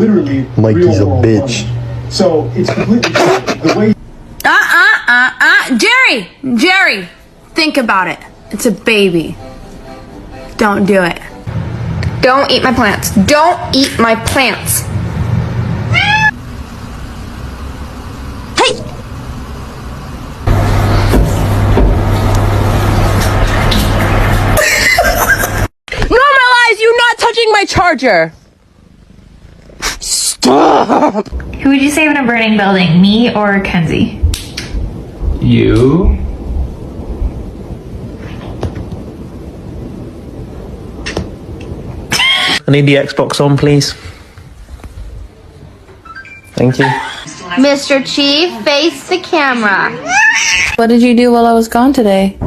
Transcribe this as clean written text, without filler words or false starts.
literally Mikey's a real world bitch. money. So it's completely different. The way Jerry, think about it. It's a baby. Don't do it. Don't eat my plants. Don't eat my plants. Hey! Normalize you not touching my charger. Stop. Who would you save in a burning building, me or Kenzie? You? I need the Xbox on, please. Thank you. Mr. Chief, face the camera. What did you do while I was gone today?